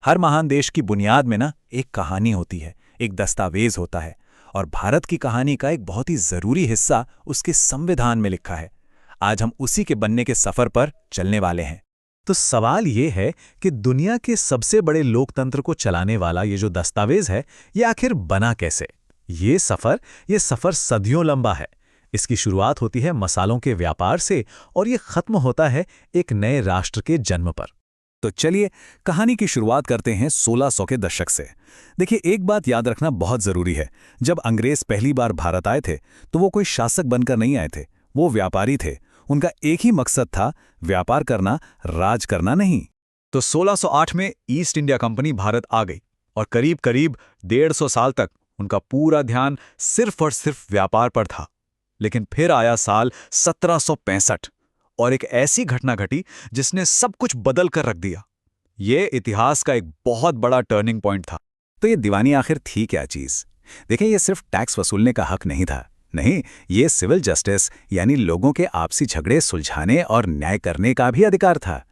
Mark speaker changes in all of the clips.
Speaker 1: हर महान देश की बुनियाद में ना एक कहानी होती है, एक दस्तावेज होता है। और भारत की कहानी का एक बहुत ही जरूरी हिस्सा उसके संविधान में लिखा है। आज हम उसी के बनने के सफर पर चलने वाले हैं।
Speaker 2: तो सवाल ये है कि दुनिया के सबसे बड़े लोकतंत्र को चलाने वाला ये जो दस्तावेज है, ये आखिर बना कैसे? ये सफर सदियों लंबा है। इसकी शुरुआत होती है मसालों के व्यापार से और ये खत्म होता है एक नए राष्ट्र के जन्म पर।
Speaker 1: तो चलिए कहानी की शुरुआत करते हैं 1600 के दशक से। देखिए, एक बात याद रखना बहुत जरूरी है। जब अंग्रेज पहली बार भारत आए थे तो वो कोई शासक बनकर नहीं आए थे, वो व्यापारी थे। उनका एक ही मकसद था, व्यापार करना, राज करना नहीं।
Speaker 2: तो 1608 में ईस्ट इंडिया कंपनी भारत आ गई और करीब करीब 150 साल तक उनका पूरा ध्यान सिर्फ और सिर्फ व्यापार पर था। लेकिन फिर आया साल 1765 और एक ऐसी घटना घटी जिसने सब कुछ बदल कर रख दिया। ये इतिहास का एक बहुत बड़ा टर्निंग पॉइंट था।
Speaker 1: तो ये दीवानी आखिर थी क्या चीज? देखिए, ये सिर्फ टैक्स वसूलने का हक नहीं था। नहीं, ये सिविल जस्टिस यानी लोगों के आपसी झगड़े सुलझाने और न्याय करने का भी अधिकार था।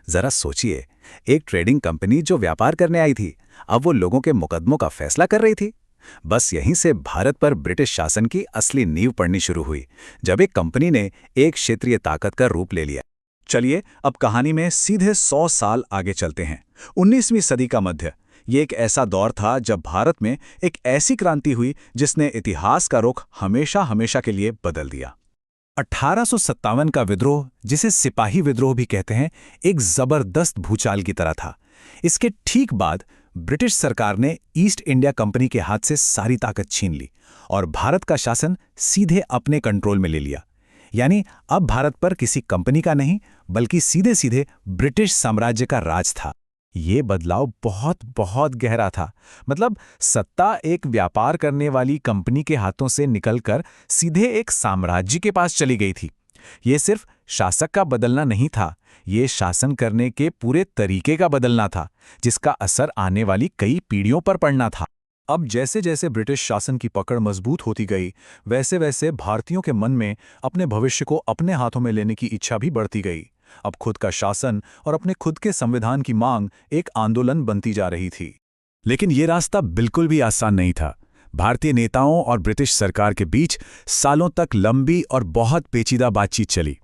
Speaker 1: जरा सोचिए, एक ट्रेडिंग कंपनी जो व्यापार करने आई थी, अब वो लोगों के मुकदमों का फैसला कर रही थी। बस यहीं से भारत पर ब्रिटिश शासन की असली नींव पड़नी शुरू हुई, जब एक कंपनी ने एक क्षेत्रीय ताकत का रूप ले लिया।
Speaker 2: चलिए अब कहानी में सीधे 100 साल आगे चलते हैं। 19वीं सदी का मध्य। ये एक ऐसा दौर था जब भारत में एक ऐसी क्रांति हुई जिसने इतिहास का रुख हमेशा हमेशा के लिए बदल दिया।
Speaker 1: 1857 का विद्रोह, जिसे सिपाही विद्रोह भी कहते हैं, एक जबरदस्त भूचाल की तरह था। इसके ठीक बाद ब्रिटिश सरकार ने ईस्ट इंडिया कंपनी के हाथ से सारी ताकत छीन ली और भारत का शासन सीधे अपने कंट्रोल में ले लिया। यानी अब भारत पर किसी कंपनी का नहीं, बल्कि सीधे सीधे ब्रिटिश साम्राज्य का राज था। ये बदलाव बहुत बहुत गहरा था। मतलब सत्ता एक व्यापार करने वाली कंपनी के हाथों से निकलकर सीधे एक साम्राज्य के पास चली गई थी। ये सिर्फ शासक का बदलना नहीं था, ये शासन करने के पूरे तरीके का बदलना था, जिसका असर आने वाली कई पीढ़ियों पर पड़ना था। अब जैसे जैसे ब्रिटिश शासन की पकड़ मजबूत होती गई, वैसे वैसे भारतीयों के मन में अपने भविष्य को अपने हाथों में लेने की इच्छा भी बढ़ती गई। अब खुद का शासन और अपने खुद के संविधान की मांग एक आंदोलन बनती जा रही थी। लेकिन ये रास्ता बिल्कुल भी आसान नहीं था। भारतीय नेताओं और ब्रिटिश सरकार के बीच सालों तक लंबी और बहुत पेचीदा बातचीत चली।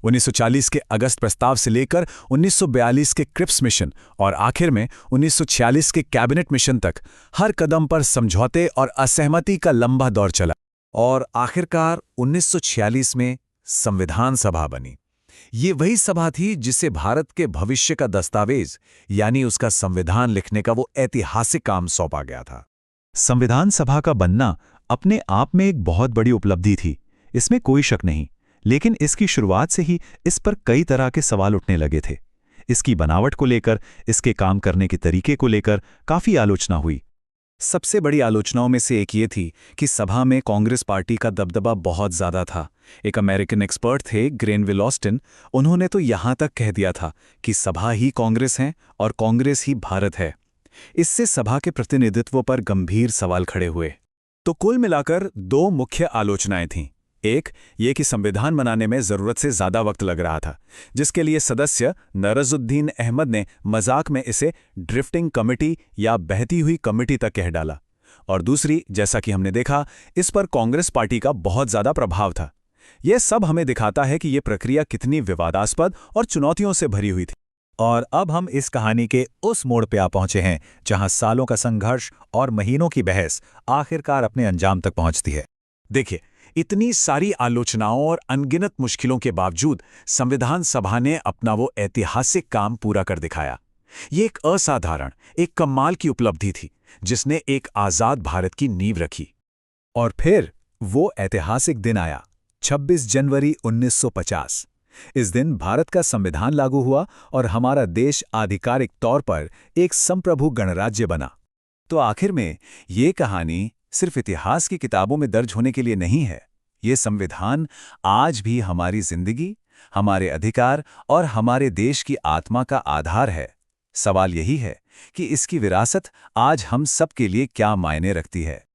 Speaker 1: 1940 के अगस्त प्रस्ताव से लेकर 1942 के क्रिप्स मिशन और आखिर में 1946 के कैबिनेट मिशन तक हर कदम पर समझौते और असहमति का लंबा दौर चला। और आखिरकार 1946 में संविधान सभा बनी। ये वही सभा थी जिसे भारत के भविष्य का दस्तावेज यानी उसका संविधान लिखने का वो ऐतिहासिक काम सौंपा गया था।
Speaker 2: संविधान सभा का बनना अपने आप में एक बहुत बड़ी उपलब्धि थी, इसमें कोई शक नहीं। लेकिन इसकी शुरुआत से ही इस पर कई तरह के सवाल उठने लगे थे। इसकी बनावट को लेकर, इसके काम करने के तरीके को लेकर काफी आलोचना हुई।
Speaker 1: सबसे बड़ी आलोचनाओं में से एक ये थी कि सभा में कांग्रेस पार्टी का दबदबा बहुत ज्यादा था। एक अमेरिकन एक्सपर्ट थे, ग्रेनविल ऑस्टिन, उन्होंने तो यहां तक कह दिया था कि सभा ही कांग्रेस है और कांग्रेस ही भारत है। इससे सभा के प्रतिनिधित्व पर गंभीर सवाल खड़े हुए। तो कुल मिलाकर दो मुख्य आलोचनाएं थीं। एक ये कि संविधान बनाने में जरूरत से ज्यादा वक्त लग रहा था, जिसके लिए सदस्य नरजुद्दीन अहमद ने मजाक में इसे ड्रिफ्टिंग कमेटी या बहती हुई कमेटी तक कह डाला। और दूसरी, जैसा कि हमने देखा, इस पर कांग्रेस पार्टी का बहुत ज्यादा प्रभाव था। यह सब हमें दिखाता है कि यह प्रक्रिया कितनी विवादास्पद और चुनौतियों से भरी हुई थी।
Speaker 2: और अब हम इस कहानी के उस मोड़ पे आ पहुंचे हैं जहां सालों का संघर्ष और महीनों की बहस आखिरकार अपने अंजाम तक पहुंचती है।
Speaker 1: देखिए, इतनी सारी आलोचनाओं और अनगिनत मुश्किलों के बावजूद संविधान सभा ने अपना वो ऐतिहासिक काम पूरा कर दिखाया। ये एक असाधारण, एक कमाल की उपलब्धि थी, जिसने एक आजाद भारत की नींव रखी।
Speaker 2: और फिर वो ऐतिहासिक दिन आया, 26 जनवरी 1950। इस दिन भारत का संविधान लागू हुआ और हमारा देश आधिकारिक तौर पर एक संप्रभु गणराज्य बना।
Speaker 1: तो आखिर में ये कहानी सिर्फ इतिहास की किताबों में दर्ज होने के लिए नहीं है। ये संविधान आज भी हमारी जिंदगी, हमारे अधिकार और हमारे देश की आत्मा का आधार है। सवाल यही है कि इसकी विरासत आज हम सब के लिए क्या मायने रखती है।